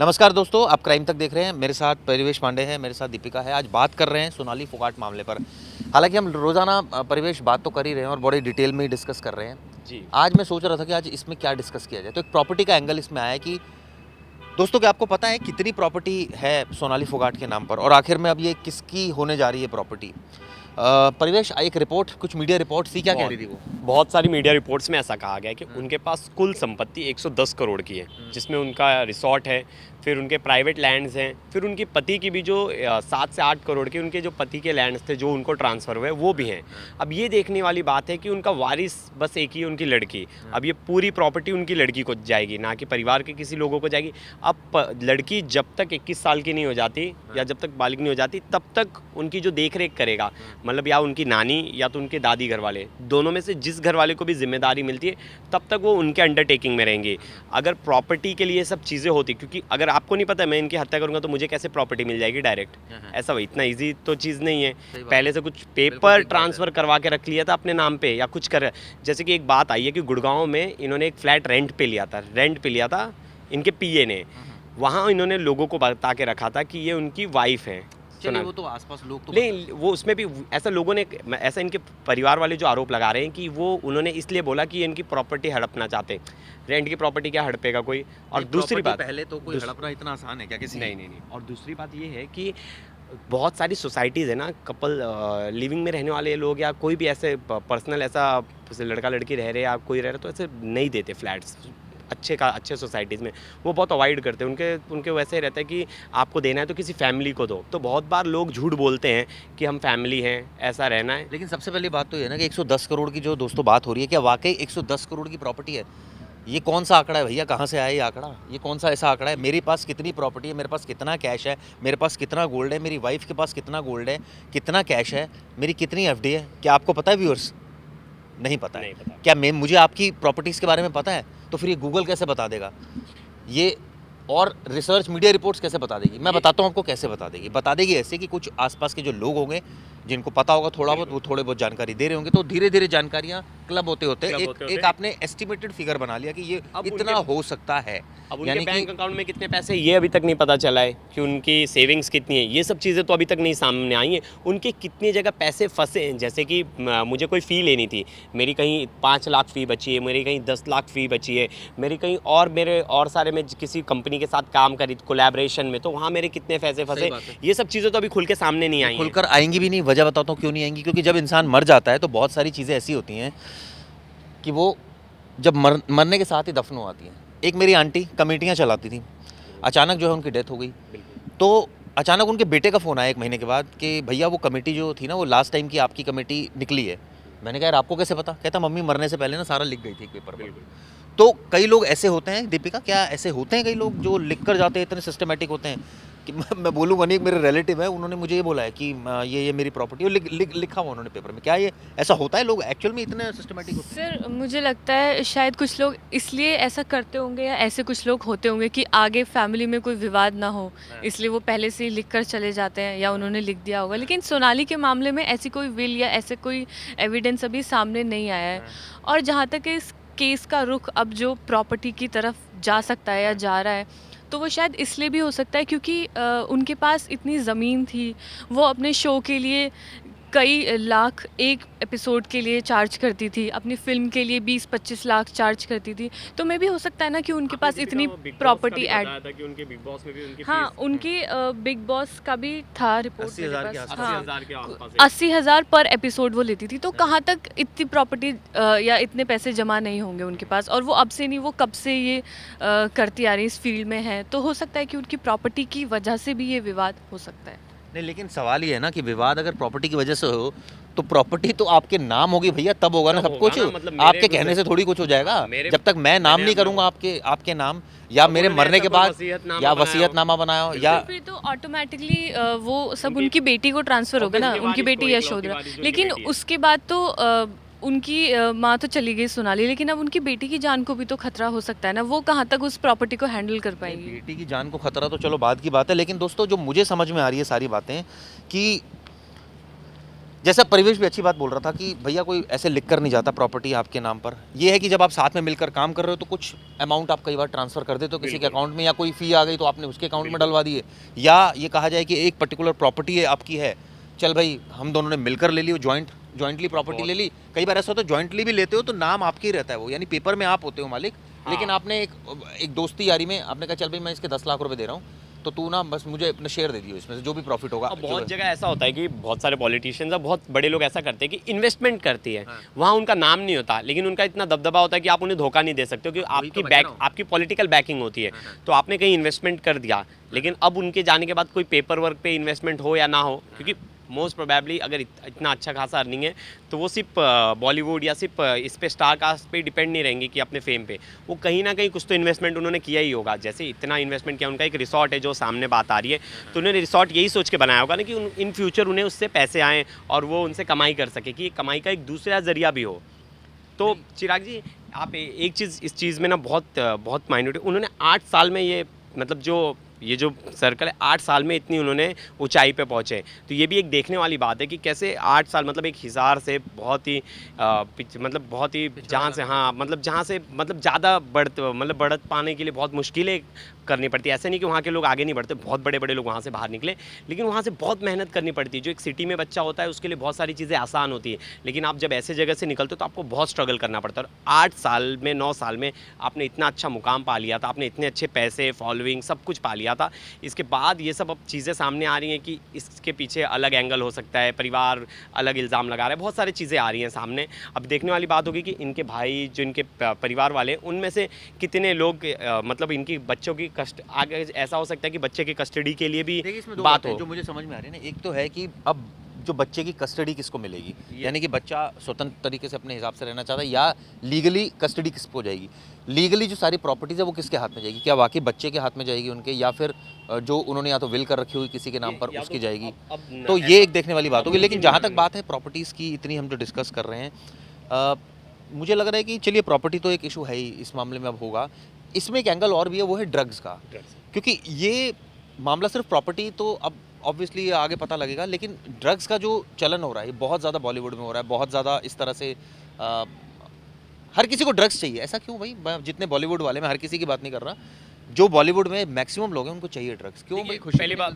नमस्कार दोस्तों, आप क्राइम तक देख रहे हैं। मेरे साथ परिवेश पांडे है, मेरे साथ दीपिका है। आज बात कर रहे हैं सोनाली फोगाट मामले पर। हालांकि हम रोज़ाना परिवेश बात तो कर ही रहे हैं और बड़ी डिटेल में ही डिस्कस कर रहे हैं। जी। आज मैं सोच रहा था कि आज इसमें क्या डिस्कस किया जाए, तो एक प्रॉपर्टी का एंगल इसमें आया कि दोस्तों, क्या आपको पता है कितनी प्रॉपर्टी है सोनाली फोगाट के नाम पर, और आखिर में अब ये किसकी होने जा रही है प्रॉपर्टी? परिवेश, एक रिपोर्ट, कुछ मीडिया रिपोर्ट थी, क्या कह रही थी वो? बहुत सारी मीडिया रिपोर्ट्स में ऐसा कहा गया है कि उनके पास कुल संपत्ति 110 करोड़ की है, जिसमें उनका रिसॉर्ट है, फिर उनके प्राइवेट लैंड्स हैं, फिर उनके पति की भी जो 7 से 8 करोड़ के उनके जो पति के लैंड्स थे जो उनको ट्रांसफ़र हुए वो भी हैं। अब ये देखने वाली बात है कि उनका वारिस बस एक ही है, उनकी लड़की। अब ये पूरी प्रॉपर्टी उनकी लड़की को जाएगी, ना कि परिवार के किसी लोगों को जाएगी। अब लड़की जब तक 21 साल की नहीं हो जाती या जब तक बालिग नहीं हो जाती, तब तक उनकी जो देख रेख करेगा, मतलब या उनकी नानी या तो उनके दादी घर वाले, दोनों में से जिस घर वाले को भी जिम्मेदारी मिलती है, तब तक वो उनके अंडरटेकिंग में रहेंगे। अगर प्रॉपर्टी के लिए सब चीज़ें होती, क्योंकि अगर आपको नहीं पता है मैं इनकी हत्या करूंगा तो मुझे कैसे प्रॉपर्टी मिल जाएगी डायरेक्ट, ऐसा वही इतना इजी तो चीज़ नहीं है। पहले से कुछ पेपर ट्रांसफ़र करवा के रख लिया था अपने नाम पे या कुछ कर, जैसे कि एक बात आई है कि गुड़गांव में इन्होंने एक फ्लैट रेंट पे लिया था इनके पीए ने। वहाँ इन्होंने लोगों को बता के रखा था कि ये उनकी वाइफ है। चलिए, वो तो आसपास लोग तो नहीं, वो उसमें भी ऐसा लोगों ने, ऐसा इनके परिवार वाले जो आरोप लगा रहे हैं कि वो उन्होंने इसलिए बोला कि इनकी प्रॉपर्टी हड़पना चाहते हैं। रेंट की प्रॉपर्टी क्या हड़पेगा कोई? और दूसरी बात, पहले तो कोई हड़पना इतना आसान है क्या किसी? नहीं। और दूसरी बात ये है कि बहुत सारी सोसाइटीज़ है ना, कपल लिविंग में रहने वाले लोग या कोई भी ऐसे पर्सनल ऐसा लड़का लड़की रह रहे या कोई रह रहे, तो ऐसे नहीं देते फ्लैट्स अच्छे सोसाइटीज़ में। वो बहुत अवॉइड करते हैं, उनके वैसे रहता है कि आपको देना है तो किसी फैमिली को दो। तो बहुत बार लोग झूठ बोलते हैं कि हम फैमिली हैं, ऐसा रहना है। लेकिन सबसे पहली बात तो ये है ना कि 110 करोड़ की जो दोस्तों बात हो रही है, क्या वाकई 110 करोड़ की प्रॉपर्टी है? ये कौन सा आंकड़ा है भैया? कहाँ से आया ये आंकड़ा? ये कौन सा ऐसा आंकड़ा है? मेरे पास कितनी प्रॉपर्टी है, मेरे पास कितना कैश है, मेरे पास कितना गोल्ड है, मेरी वाइफ के पास कितना गोल्ड है, कितना कैश है, मेरी कितनी एफडी है? क्या आपको पता है व्यूअर्स? नहीं पता है। क्या मुझे आपकी प्रॉपर्टीज़ के बारे में पता है? तो फिर ये गूगल कैसे बता देगा? ये और रिसर्च मीडिया रिपोर्ट्स कैसे बता देगी? मैं बताता हूँ आपको कैसे बता देगी ऐसे कि कुछ आसपास के जो लोग होंगे जिनको पता होगा थोड़ा बहुत, वो थोड़े बहुत जानकारी दे रहे होंगे, तो धीरे धीरे जानकारियाँ क्लब होते एक आपने एस्टिमेटेड फिगर बना लिया कि ये इतना हो सकता है। अब उनके बैंक अकाउंट में कितने पैसे ये अभी तक नहीं पता चला है कि उनकी सेविंग्स कितनी है, ये सब चीज़ें तो अभी तक नहीं सामने आई हैं। उनके कितनी जगह पैसे फंसे हैं, जैसे कि मुझे कोई फ़ी लेनी थी, मेरी कहीं 5 लाख फ़ी बची है, मेरी कहीं 10 लाख फ़ी बची है, मेरी कहीं मेरे और सारे में किसी कंपनी के साथ काम करी कोलैबोरेशन में, तो वहाँ मेरे कितने पैसे फंसे, ये सब चीज़ें तो अभी खुल के सामने नहीं आई, खुलकर आएंगी भी नहीं। वजह बताता हूँ क्यों नहीं आएंगी, क्योंकि जब इंसान मर जाता है तो बहुत सारी चीज़ें ऐसी होती हैं कि वो जब मरने के साथ ही दफन हो आती हैं। एक मेरी आंटी कमेटियाँ चलाती थी, अचानक जो है उनकी डेथ हो गई। तो अचानक उनके बेटे का फ़ोन आया 1 महीने के बाद कि भैया वो कमेटी जो थी ना, वो लास्ट टाइम की आपकी कमेटी निकली है। मैंने कहा यार आपको कैसे पता? कहता मम्मी मरने से पहले ना सारा लिख गई थी एक पेपर पर। तो कई लोग ऐसे होते हैं दीपिका, क्या ऐसे होते हैं कई लोग जो लिख कर जाते हैं, इतने सिस्टमेटिक होते हैं कि मैं बोलूँगा नहीं। एक मेरे रिलेटिव है, उन्होंने मुझे ये बोला है कि ये मेरी प्रॉपर्टी, और लिखा हुआ उन्होंने पेपर में। क्या ये ऐसा होता है? लोग एक्चुअल में इतने सिस्टमेटिक होते हैं? सर, मुझे लगता है शायद कुछ लोग इसलिए ऐसा करते होंगे या ऐसे कुछ लोग होते होंगे कि आगे फैमिली में कोई विवाद ना हो, इसलिए वो पहले से ही लिख कर चले जाते हैं या उन्होंने लिख दिया होगा। लेकिन सोनाली के मामले में ऐसी कोई विल या ऐसे कोई एविडेंस अभी सामने नहीं आया है। और जहाँ तक इस केस का रुख अब जो प्रॉपर्टी की तरफ जा सकता है या जा रहा है, तो वो शायद इसलिए भी हो सकता है क्योंकि उनके पास इतनी ज़मीन थी, वो अपने शो के लिए कई लाख एक एपिसोड के लिए चार्ज करती थी, अपनी फ़िल्म के लिए 20-25 लाख चार्ज करती थी। तो मे भी हो सकता है ना कि उनके पास इतनी प्रॉपर्टी ऐड, हाँ, उनकी बिग बॉस का भी था रिपोर्ट 80,000 के हाँ, 80,000 पर एपिसोड वो लेती थी। तो कहाँ तक इतनी प्रॉपर्टी या इतने पैसे जमा नहीं होंगे उनके पास, और वो अब से नहीं, वो कब से ये करती आ रही इस फील्ड में है। तो हो सकता है कि उनकी प्रॉपर्टी की वजह से भी ये विवाद हो सकता है। नहीं, लेकिन सवाल ये है ना कि विवाद अगर प्रॉपर्टी की वजह से हो तो प्रॉपर्टी तो आपके नाम होगी भैया, तब होगा ना सब कुछ। मतलब आपके कहने से थोड़ी कुछ हो जाएगा। जब तक मैं नाम नहीं करूंगा आपके नाम, या मेरे मरने के बाद या वसीयतनामा बनाया या फिर तो ऑटोमेटिकली वो सब उनकी बेटी को ट्रांसफर होगा ना, उनकी बेटी यशोधरा। लेकिन उसके बाद तो उनकी माँ तो चली गई सोनाली, लेकिन अब उनकी बेटी की जान को भी तो खतरा हो सकता है ना। वो कहाँ तक उस प्रॉपर्टी को हैंडल कर पाएंगी? बेटी की जान को खतरा तो चलो बाद की बात है, लेकिन दोस्तों जो मुझे समझ में आ रही है सारी बातें कि जैसा परिवेश भी अच्छी बात बोल रहा था कि भैया कोई ऐसे लिख कर नहीं जाता प्रॉपर्टी आपके नाम पर। ये है कि जब आप साथ में मिलकर काम कर रहे हो तो कुछ अमाउंट आप कई बार ट्रांसफ़र कर देते हो किसी के अकाउंट में, या कोई फ़ी आ गई तो आपने उसके अकाउंट में डलवा दिए, या ये कहा जाए कि एक पर्टिकुलर प्रॉपर्टी है आपकी है, चल भाई हम दोनों ने मिलकर ले ली, जॉइंटली प्रॉपर्टी ले ली। कई बार ऐसा होता है जॉइंटली भी लेते हो तो नाम आपके ही रहता है वो, यानी पेपर में आप होते हो मालिक, लेकिन आपने एक दोस्ती यारी में आपने कहा चल भाई मैं इसके 10 लाख रुपए दे रहा हूँ तो तू ना बस मुझे अपना शेयर दे दियो इसमें से जो भी प्रॉफिट होगा। अब बहुत जगह ऐसा होता है कि बहुत सारे पॉलिटिशियंस और बहुत बड़े लोग ऐसा करते हैं कि इन्वेस्टमेंट करती है, वहाँ उनका नाम नहीं होता, लेकिन उनका इतना दबदबा होता है कि आप उन्हें धोखा नहीं दे सकते हो, कि आपकी पॉलिटिकल बैकिंग होती है। तो आपने कहीं इन्वेस्टमेंट कर दिया, लेकिन अब उनके जाने के बाद कोई पेपर वर्क पे इन्वेस्टमेंट हो या ना हो, क्योंकि मोस्ट प्रोबेबली अगर इतना अच्छा खासा अर्निंग है तो वो सिर्फ बॉलीवुड या सिर्फ इस पे स्टार कास्ट पे डिपेंड नहीं रहेंगे कि अपने फेम पे, वो कहीं ना कहीं कुछ तो इन्वेस्टमेंट उन्होंने किया ही होगा। जैसे इतना इन्वेस्टमेंट किया, उनका एक रिसॉर्ट है जो सामने बात आ रही है, तो उन्होंने रिसॉर्ट यही सोच के बनाया होगा ना कि इन फ्यूचर उन्हें उससे पैसे आएँ और वो उनसे कमाई कर सके, कि कमाई का एक दूसरा जरिया भी हो। तो चिराग जी आप एक चीज़ इस चीज़ में ना बहुत माइन्यूट, उन्होंने 8 साल में ये मतलब ये जो सर्कल है 8 साल में इतनी उन्होंने ऊंचाई पे पहुँचे, तो ये भी एक देखने वाली बात है कि कैसे 8 साल मतलब एक हिसार से बहुत ही बहुत ही जहाँ से जहाँ से ज़्यादा बढ़त पाने के लिए बहुत मुश्किलें करनी पड़ती है। ऐसे नहीं कि वहाँ के लोग आगे नहीं बढ़ते, बहुत बड़े बड़े लोग वहाँ से बाहर निकले, लेकिन वहाँ से बहुत मेहनत करनी पड़ती है। जो एक सिटी में बच्चा होता है उसके लिए बहुत सारी चीज़ें आसान होती है, लेकिन आप जब ऐसे जगह से निकलते हो तो आपको बहुत स्ट्रगल करना पड़ता है। और 8 साल में 9 साल में आपने इतना अच्छा मुकाम पा लिया था, आपने इतने अच्छे पैसे, फॉलोइंग, सब कुछ पा लिया था। इसके बाद ये सब अब चीज़ें सामने आ रही हैं कि इसके पीछे अलग एंगल हो सकता है, परिवार अलग इल्ज़ाम लगा रहा है, बहुत सारी चीज़ें आ रही हैं सामने। अब देखने वाली बात होगी कि इनके भाई जो इनके परिवार वाले, उनमें से कितने लोग मतलब इनकी बच्चों की आगे ऐसा हो सकता है कि बच्चे की कस्टडी के लिए भी बात हो। जो मुझे समझ में आ रही है ना, एक तो है कि अब जो बच्चे की कस्टडी किसको मिलेगी, यानी कि बच्चा स्वतंत्र तरीके से अपने हिसाब से रहना चाहता है, या लीगली कस्टडी किसको जाएगी, लीगली जो सारी प्रॉपर्टीज़ है वो किसके हाथ में जाएगी, क्या वाकई बच्चे के हाथ में जाएगी उनके, या फिर जो उन्होंने या तो विल कर रखी हुई किसी के नाम पर उसकी जाएगी। तो ये एक देखने वाली बात होगी। लेकिन जहाँ तक बात है प्रॉपर्टीज़ की, इतनी हम जो डिस्कस कर रहे हैं, मुझे लग रहा है कि चलिए प्रॉपर्टी तो एक इशू है ही इस मामले में, अब होगा इसमें एक एंगल और भी है, वो है ड्रग्स का। क्योंकि ये मामला सिर्फ प्रॉपर्टी तो अब ऑब्वियसली आगे पता लगेगा, लेकिन ड्रग्स का जो चलन हो रहा है बहुत ज़्यादा बॉलीवुड में हो रहा है, बहुत ज़्यादा इस तरह से हर किसी को ड्रग्स चाहिए। ऐसा क्यों भाई, मैं जितने बॉलीवुड वाले, मैं हर किसी की बात नहीं कर रहा, जो बॉलीवुड में मैक्सिमम लोग हैं उनको चाहिए ड्रग्स। क्यों भाई?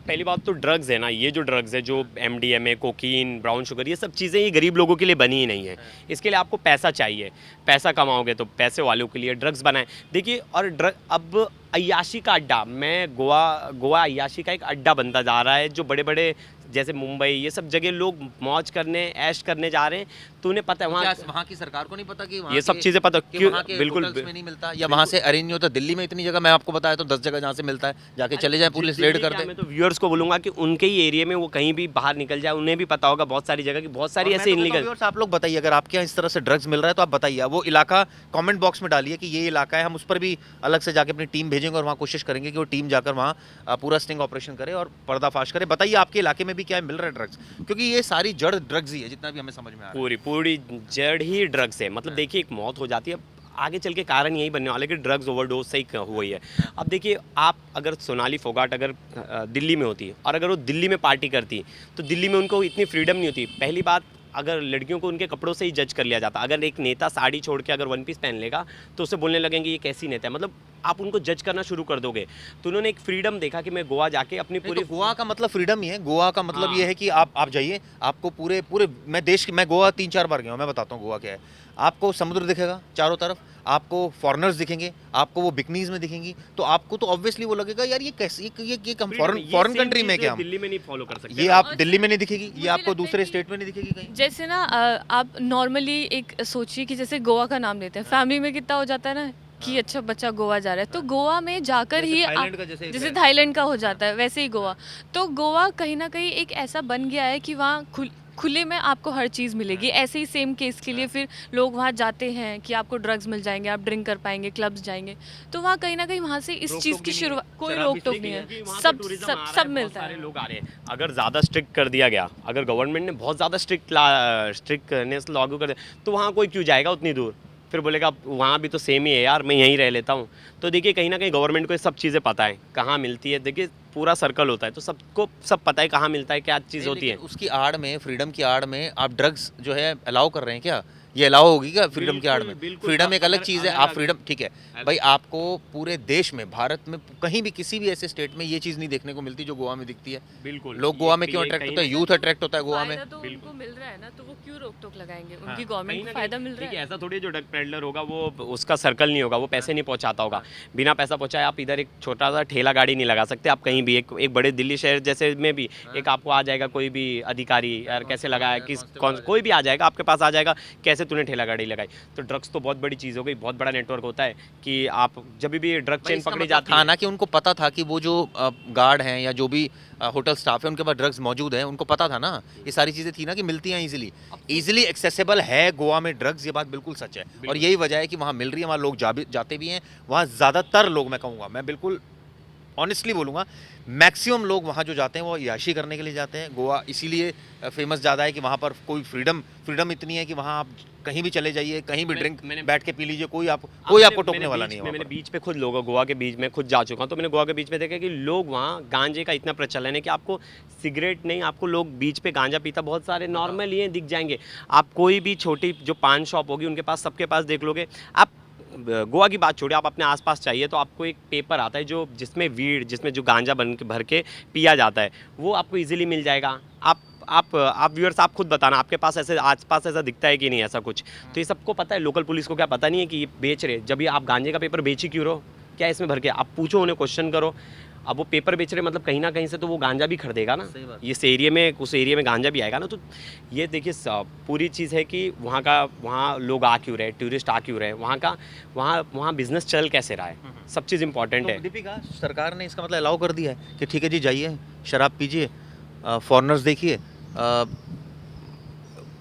पहली बात तो ड्रग्स है ना, ये जो ड्रग्स है, जो MDMA, कोकीन, ब्राउन शुगर, ये सब चीज़ें ये गरीब लोगों के लिए बनी ही नहीं है। इसके लिए आपको पैसा चाहिए, पैसा कमाओगे तो पैसे वालों के लिए ड्रग्स बनाएं। देखिए, और अब अय्याशी का अड्डा, मैं गोवा अय्याशी का एक अड्डा बनता जा रहा है, जो बड़े बड़े जैसे मुंबई ये सब जगह लोग मौज करने, ऐश करने जा रहे हैं। तो उन्हें पता है वहाँ की सरकार को नहीं पता कि ये सब चीज़ें पता क्यों बिल्कुल में नहीं मिलता, या वहाँ से अरेंज नहीं होता। दिल्ली में इतनी जगह, मैं आपको बताया तो 10 जगह जहाँ से मिलता है, जाके चले जाए, पुलिस रेड कर दे। मैं तो व्यूअर्स को बोलूँगा कि उनके ही एरिया में वो कहीं भी बाहर निकल जाए, उन्हें भी पता होगा बहुत सारी जगह की, बहुत सारी ऐसे इनलीगल। आप लोग बताइए, अगर आपके यहाँ इस तरह से ड्रग्स मिल रहा है तो आप बताइए, वो इलाका कमेंट बॉक्स में डालिए कि ये इलाका है, हम उस पर भी अलग से जाके अपनी टीम भेजेंगे और वहाँ कोशिश करेंगे कि वो टीम जाकर वहाँ पूरा स्टिंग ऑपरेशन करे और पर्दाफाश करे। बताइए आपके इलाके में भी क्या मिल रहा है ड्रग्स, क्योंकि ये सारी जड़ ड्रग्स ही है, जितना भी हमें समझ में आ रहा है। पूरी जड़ ही ड्रग्स है। मतलब देखिए, एक मौत हो जाती है, आगे चल के कारण यही बनने वाला है कि ड्रग्स ओवरडोज से ही हुई है। अब देखिए, आप अगर सोनाली फोगाट अगर दिल्ली में होती और अगर वो दिल्ली में पार्टी करती तो दिल्ली में उनको इतनी फ्रीडम नहीं होती। पहली बात, अगर लड़कियों को उनके कपड़ों से ही जज कर लिया जाता। अगर एक नेता साड़ी छोड़ के अगर वन पीस पहन लेगा तो उसे बोलने लगेंगे ये कैसी नेता है, मतलब आप उनको जज करना शुरू कर दोगे। तो उन्होंने एक फ्रीडम देखा कि मैं गोवा जाके अपनी पूरी, तो गोवा का मतलब फ्रीडम ही है। गोवा का मतलब ये है कि आप जाइए, आपको पूरे मैं गोवा 3-4 बार गया हूँ, मैं बताता हूँ गोवा क्या है। आपको समुद्र दिखेगा चारों तरफ, आपको फॉरेनर्स दिखेंगे, आपको वो बिकनीज में दिखेंगी, तो आपको तो ऑब्वियसली वो लगेगा यार ये कैसे, ये फॉरेन कंट्री में क्या, दिल्ली में नहीं फॉलो कर सकते। ये आप दिल्ली में नहीं दिखेगी, ये आपको दूसरे स्टेट में नहीं दिखेगी कहीं। जैसे ना आप नॉर्मली एक सोचिए कि जैसे गोवा का नाम लेते हैं, फैमिली में कितना हो जाता है ना कि अच्छा बच्चा गोवा जा रहा है, तो गोवा में जाकर ही जैसे थाईलैंड का हो जाता है, वैसे ही गोवा। तो गोवा कहीं ना कहीं एक ऐसा बन गया है कि वहाँ खुले में आपको हर चीज़ मिलेगी। ऐसे ही सेम केस के लिए फिर लोग वहाँ जाते हैं कि आपको ड्रग्स मिल जाएंगे, आप ड्रिंक कर पाएंगे, क्लब्स जाएंगे। तो वहाँ कहीं ना कहीं वहाँ से इस चीज़ की शुरुआत, कोई रोक टोक नहीं है, सब मिलता है। लोग आ रहे हैं। अगर ज़्यादा स्ट्रिक्ट कर दिया गया, अगर गवर्नमेंट ने बहुत ज़्यादा स्ट्रिक्टनेस लागू कर दिया, तो वहाँ कोई क्यों जाएगा उतनी दूर? फिर बोलेगा वहाँ भी तो सेम ही है यार, मैं यहीं रह लेता हूँ। तो देखिए कहीं ना कहीं गवर्नमेंट को ये सब चीज़ें पता है कहाँ मिलती है, देखिए पूरा सर्कल होता है तो सबको सब पता है कहाँ मिलता है, क्या चीज़ होती है। लेकिन उसकी आड़ में, फ्रीडम की आड़ में आप ड्रग्स जो है अलाउ कर रहे हैं क्या? ये अलाउ होगी क्या फ्रीडम की आड़ में? बिल्कुल, फ्रीडम एक अलग अगर- चीज़ है, अगर- आप फ्रीडम ठीक है भाई, आपको पूरे देश में, भारत में कहीं भी किसी भी ऐसे स्टेट में ये चीज़ नहीं देखने को मिलती जो गोवा में दिखती है। बिल्कुल लोग गोवा में क्यों अट्रैक्ट होते हैं? यूथ अट्रैक्ट होता है गोवा में। फायदा तो बिल्कुल। उनको मिल रहा है ना, तो वो क्यों रोक टोक लगाएंगे? हाँ, उनकी गवर्नमेंट कहीं को ना फायदा कहीं- मिल रहा देखिए है। ऐसा थोड़ी है जो ड्रग पेडलर होगा वो उसका सर्कल नहीं होगा, वो पैसे नहीं पहुंचाता होगा। बिना पैसा पहुंचाए आप इधर एक छोटा सा ठेला गाड़ी नहीं लगा सकते आप कहीं भी। एक बड़े दिल्ली शहर जैसे में भी एक आपको आ जाएगा कोई भी अधिकारी, यार कैसे लगाया, किस कौन कोई भी आ जाएगा आपके पास, आ जाएगा कैसे तूने ठेला गाड़ी लगाई। तो ड्रग्स तो बहुत बड़ी चीज़ हो गई, बहुत बड़ा नेटवर्क होता है कि आप जब भी ड्रग भाई चेन इसका पकड़ी मतलब जाती था है ना कि उनको पता था कि वो जो गार्ड हैं या जो भी होटल स्टाफ है उनके पास ड्रग्स मौजूद है, उनको पता था ना, ये सारी चीज़ें थी ना कि मिलती हैं इजीली एक्सेसिबल है गोवा में ड्रग्स, ये बात बिल्कुल सच है। और यही वजह है कि वहाँ मिल रही है, वहाँ लोग जाते भी हैं, वहाँ ज़्यादातर लोग, मैं कहूँगा, मैं बिल्कुल ऑनेस्टली बोलूँगा, मैक्सिमम लोग वहाँ जो जाते हैं वो याशी करने के लिए जाते हैं। गोवा इसीलिए फेमस ज़्यादा है कि वहाँ पर कोई फ्रीडम इतनी है कि वहाँ आप कहीं भी चले जाइए, कहीं भी ड्रिंक बैठ के पी लीजिए, कोई आपको टोकने वाला नहीं है। मैंने बीच पे खुद लोगों गोवा के बीच में खुद जा चुका हूँ, तो मैंने गोवा के बीच में देखा कि लोग वहाँ गांजे का इतना प्रचलन है कि आपको सिगरेट नहीं, आपको लोग बीच पे गांजा पीता बहुत सारे नॉर्मल ये दिख जाएंगे। आप कोई भी छोटी जो पान शॉप होगी उनके पास, सबके पास देख लोगे आप। गोवा की बात छोड़िए, आप अपने आसपास चाहिए तो आपको एक पेपर आता है जो जिसमें वीड, जिसमें जो गांजा भर के पिया जाता है, वो आपको इजीली मिल जाएगा। आप व्यूअर्स आप खुद बताना आपके पास ऐसे आसपास ऐसा दिखता है कि नहीं ऐसा कुछ। तो ये सबको पता है, लोकल पुलिस को क्या पता नहीं है कि ये बेच रहे। जब ये आप गांजे का पेपर बेच ही क्यों रहो, क्या इसमें भर के, आप पूछो उन्हें, क्वेश्चन करो। अब वो पेपर बेच रहे मतलब कहीं ना कहीं से तो वो गांजा भी खरीदेगा ना, इस एरिया में, उस एरिया में गांजा भी आएगा ना। तो ये देखिए पूरी चीज़ है कि वहाँ लोग आ क्यों रहे, टूरिस्ट आ क्यों रहे, वहाँ बिजनेस चल कैसे रहा है, सब चीज़ इंपॉर्टेंट है। दीपिका, सरकार ने इसका मतलब अलाउ कर दिया है कि ठीक है जी, जाइए शराब पीजिए, फॉरेनर्स देखिए,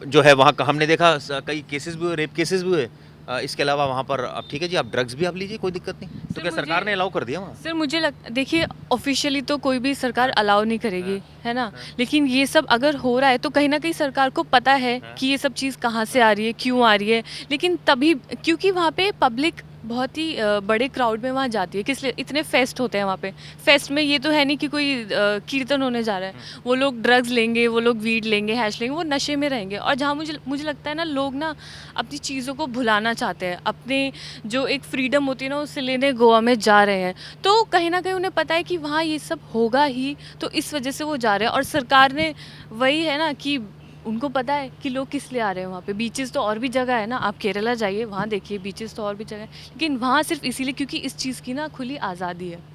जो है वहाँ का हमने देखा कई केसेस भी हुए, रेप केसेस भी हुए। इसके अलावा वहाँ पर अब ठीक है जी, आप ड्रग्स भी आप लीजिए, कोई दिक्कत नहीं। तो क्या सरकार ने अलाउ कर दिया वहाँ? सर मुझे देखिए ऑफिशियली तो कोई भी सरकार अलाउ नहीं करेगी, है ना, लेकिन ये सब अगर हो रहा है तो कहीं ना कहीं सरकार को पता है कि ये सब चीज़ कहाँ से आ रही है, क्यों आ रही है। लेकिन तभी क्योंकि वहाँ पे पब्लिक बहुत ही बड़े क्राउड में वहाँ जाती है, किस लिए इतने फेस्ट होते हैं वहाँ पे। फेस्ट में ये तो है नहीं कि कोई कीर्तन होने जा रहा है, वो लोग ड्रग्स लेंगे, वो लोग वीड लेंगे, हैश लेंगे, वो नशे में रहेंगे। और जहाँ मुझे लगता है ना, लोग ना अपनी चीज़ों को भुलाना चाहते हैं, अपने जो एक फ्रीडम होती है ना उसे लेने गोवा में जा रहे हैं। तो कहीं ना कहीं उन्हें पता है कि वहाँ ये सब होगा ही, तो इस वजह से वो जा रहे हैं। और सरकार ने वही है ना कि उनको पता है कि लोग किस लिए आ रहे हैं वहाँ पे। बीचेस तो और भी जगह है ना, आप केरला जाइए, वहाँ देखिए बीचेस तो और भी जगह है, लेकिन वहाँ सिर्फ इसीलिए क्योंकि इस चीज़ की ना खुली आज़ादी है।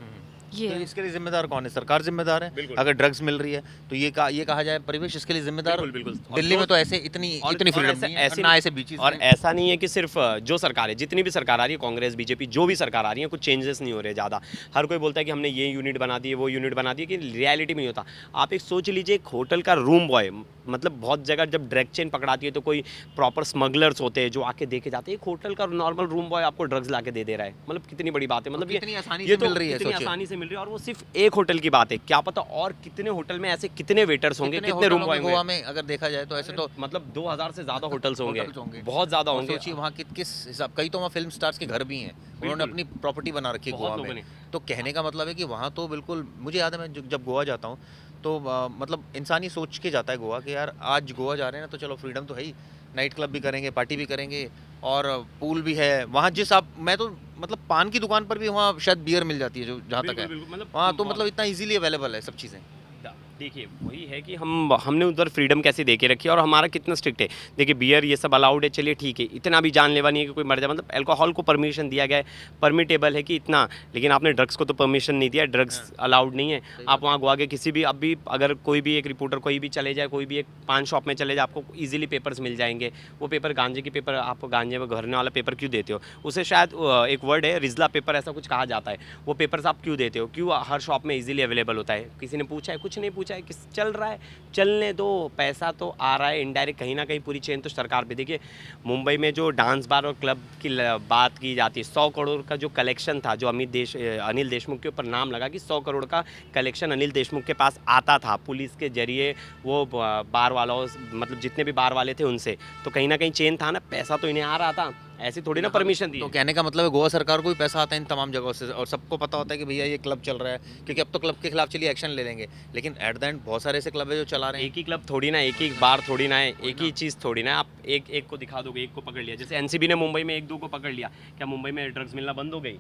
ये तो है। इसके लिए जिम्मेदार कौन है? सरकार जिम्मेदार है। बिल्कुल। अगर ड्रग्स मिल रही है तो ये कहा जाए परिवेश इसके लिए जिम्मेदार। बिल्कुल। और दिल्ली में जो- तो ऐसे इतनी फ्रीडम नहीं है, ऐसे ना ऐसे बीचेस और ऐसा नहीं है कि सिर्फ जो सरकार है, जितनी भी सरकार आ रही है, कांग्रेस बीजेपी जो भी सरकार आ रही है, कुछ चेंजेस नहीं हो रहे ज़्यादा। हर कोई बोलता है कि हमने ये यूनिट बना दी है, वो यूनिट बना दी है, कि रियलिटी में नहीं होता। आप एक सोच लीजिए, एक होटल का रूम बॉय, मतलब बहुत जगह जब ड्रग चेन पकड़ाती है तो कोई प्रॉपर स्मगलर्स होते हैं जो आके देके जाते हैं। एक होटल का नॉर्मल रूम बॉय आपको ड्रग्स ला के दे रहा है, मतलब कितनी बड़ी बात है। मतलब कितनी आसानी ये से मिल रही है, कितनी सोचिए। आसानी से मिल रही है। और वो सिर्फ एक होटल की बात है, क्या पता और कितने होटल में ऐसे कितने वेटर्स होंगे, कितने रूम बॉय गोवा में अगर देखा जाए तो ऐसे तो मतलब 2000 से ज़्यादा होटल्स होंगे, होटल्स होंगे। बहुत ज़्यादा और होंगे। सोचिए वहाँ किस हिसाब, कई तो वहाँ फिल्म स्टार्स के घर भी हैं, उन्होंने अपनी प्रॉपर्टी बना रखी है बहुत गोवा लोगों में। ने। तो कहने का मतलब है कि वहाँ तो बिल्कुल, मुझे याद है मैं जब गोवा जाता हूँ तो मतलब इंसान ही सोच के जाता है गोवा कि यार आज गोवा जा रहे हैं ना, तो चलो फ्रीडम तो है ही, नाइट क्लब भी करेंगे, पार्टी भी करेंगे, और पूल भी है वहाँ। मैं तो मतलब पान की दुकान पर भी वहाँ शायद बियर मिल जाती है, जो जहाँ तक है वहाँ तो मतलब इतना इजीली अवेलेबल है सब चीज़ें। देखिए वही है कि हमने उधर फ्रीडम कैसे दे के रखी है और हमारा कितना स्ट्रिक्ट है। देखिए बियर ये सब अलाउड है, चलिए ठीक है, इतना भी जानलेवा नहीं है कि कोई मर जाए। मतलब अल्कोहल को परमिशन दिया गया है, परमिटेबल है कि इतना, लेकिन आपने ड्रग्स को तो परमिशन नहीं दिया, ड्रग्स अलाउड नहीं है। आप वहाँ गोवा के किसी भी, अभी अगर कोई भी एक रिपोर्टर कोई भी चले जाए, कोई भी एक पान शॉप में चले जाए, आपको ईजिली पेपर्स मिल जाएंगे। वो पेपर गांजे की पेपर, आप गांजे में घरने वाला पेपर क्यों देते हो? उसे शायद एक वर्ड है रिजला पेपर, ऐसा कुछ कहा जाता है। वो पेपर्स आप क्यों देते हो? क्यों हर शॉप में ईजिली अवेलेबल होता है? किसी ने पूछा है? कुछ नहीं पूछा है, किस चल रहा है, चलने दो, पैसा तो आ रहा है इनडायरेक्ट, कहीं ना कहीं पूरी चेन तो सरकार पे। देखिए मुंबई में जो डांस बार और क्लब की बात की जाती है, 100 करोड़ का जो कलेक्शन था, जो अनिल देशमुख के ऊपर नाम लगा कि 100 करोड़ का कलेक्शन अनिल देशमुख के पास आता था पुलिस के जरिए, वो बार वालों, मतलब जितने भी बार वाले थे उनसे, तो कहीं ना कहीं चेन था ना, पैसा तो इन्हें आ रहा था। ऐसी थोड़ी ना परमिशन दी तो है। कहने का मतलब है गोवा सरकार को भी पैसा आता है इन तमाम जगहों से और सबको पता होता है कि भैया ये क्लब चल रहा है, क्योंकि अब तो क्लब के खिलाफ चलिए एक्शन ले लेंगे, लेकिन एट द एंड बहुत सारे ऐसे क्लब है जो चला रहे हैं। एक ही क्लब थोड़ी ना, एक ही बार थोड़ी ना है, एक ही चीज़ थोड़ी ना है। आप एक एक को दिखा दोगे, एक को पकड़ लिया, जैसे एनसीबी ने मुंबई में 1-2 को पकड़ लिया, क्या मुंबई में ड्रग्स मिलना बंद हो गई?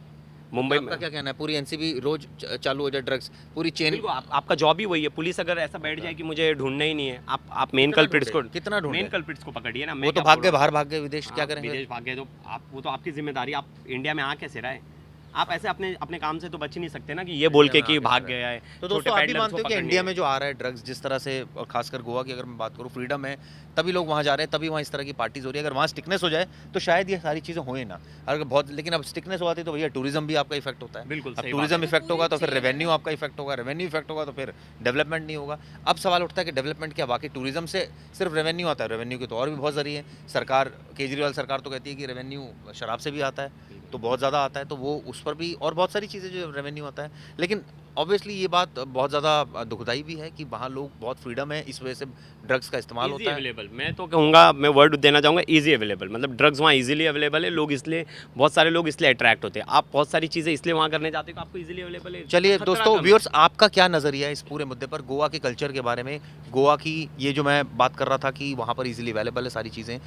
मुंबई आपका में क्या कहना है, पूरी एनसीबी रोज चालू हो जाए ड्रग्स, पूरी चेन? बिल्कुल, आपका जॉब ही वही है। पुलिस अगर ऐसा बैठ जाए कि मुझे ढूंढना ही नहीं है, आप मेन कल्प्रिट्स को, कितना ढूंढे? मेन कल्प्रिट्स को पकड़िए ना। वो तो भाग गए, बाहर भाग गए विदेश, क्या आप करेंगे? विदेश भाग गए तो आप, वो तो आपकी जिम्मेदारी। आप इंडिया में आ कैसे रहे? आप ऐसे अपने अपने काम से तो बच ही नहीं सकते ना कि ये बोल के कि भाग गया है। तो दोस्तों आप भी मानते हो कि इंडिया में जो आ रहा है ड्रग्स जिस तरह से, और खासकर गोवा की अगर मैं बात करूँ, फ्रीडम है तभी लोग वहाँ जा रहे हैं, तभी वहाँ इस तरह की पार्टीज हो रही है। अगर वहाँ स्टिकनेस हो जाए तो शायद ये सारी चीज़ें होए ना, अगर बहुत, लेकिन अब स्टिकनेस हो जाती है तो भैया टूरिज्म भी आपका इफेक्ट होता है। बिल्कुल अब सही टूरिज्म बात इफेक्ट होगा तो फिर रेवेन्यू आपका इफेक्ट होगा, रेवेन्यू इफेक्ट होगा तो फिर डेवलपमेंट नहीं होगा। अब सवाल उठता है कि डेवलपमेंट क्या वाकई टूरिज्म से सिर्फ रेवेन्यू आता है? रेवेन्यू के तो और भी बहुत जरिए हैं। सरकार, केजरीवाल सरकार तो कहती है कि रेवेन्यू शराब से भी आता है, तो बहुत ज़्यादा आता है, तो वो उस पर भी, और बहुत सारी चीज़ें जो रेवेन्यू आता है। लेकिन ऑब्वियसली ये बात बहुत ज़्यादा दुखदाई भी है कि वहाँ लोग, बहुत फ्रीडम है, इस वजह से ड्रग्स का इस्तेमाल होता है। अवेलेबल, मैं तो कहूँगा, मैं वर्ड देना चाहूँगा इजी अवेलेबल। मतलब ड्रग्स वहाँ इजीली अवेलेबल है, लोग इसलिए, बहुत सारे लोग इसलिए अट्रैक्ट होते हैं। आप बहुत सारी चीज़ें इसलिए वहाँ करने जाते हो कि आपको इजीली अवेलेबल है। चलिए खतरा दोस्तों, कम है। व्यूअर्स, आपका क्या नज़रिया है इस पूरे मुद्दे पर, गोवा के कल्चर के बारे में? गोवा की ये जो मैं बात कर रहा था कि वहाँ पर इजीली अवेलेबल है सारी चीज़ें,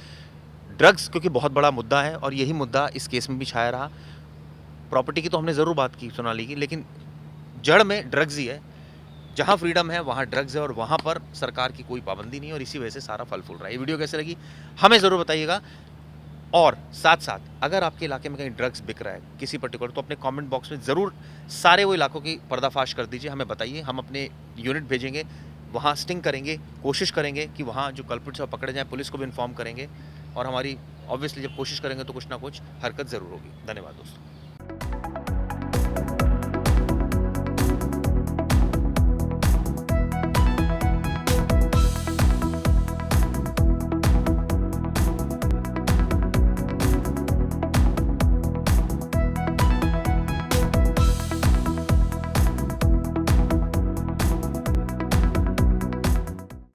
ड्रग्स क्योंकि बहुत बड़ा मुद्दा है और यही मुद्दा इस केस में भी छाया रहा। प्रॉपर्टी की तो हमने ज़रूर बात की सोनाली की, लेकिन जड़ में ड्रग्स ही है। जहाँ फ्रीडम है वहाँ ड्रग्स है और वहाँ पर सरकार की कोई पाबंदी नहीं है और इसी वजह से सारा फल फूल रहा है। ये वीडियो कैसे लगी हमें ज़रूर बताइएगा, और साथ साथ अगर आपके इलाके में कहीं ड्रग्स बिक रहा है किसी पर्टिकुलर, तो अपने कमेंट बॉक्स में ज़रूर सारे वो इलाकों की पर्दाफाश कर दीजिए, हमें बताइए। हम अपने यूनिट भेजेंगे, वहाँ स्टिंग करेंगे, कोशिश करेंगे कि वहाँ जो कल्प्रिट्स हैं पकड़े जाएँ, पुलिस को भी इन्फॉर्म करेंगे, और हमारी ऑब्वियसली जब कोशिश करेंगे तो कुछ ना कुछ हरकत ज़रूर होगी। धन्यवाद दोस्तों।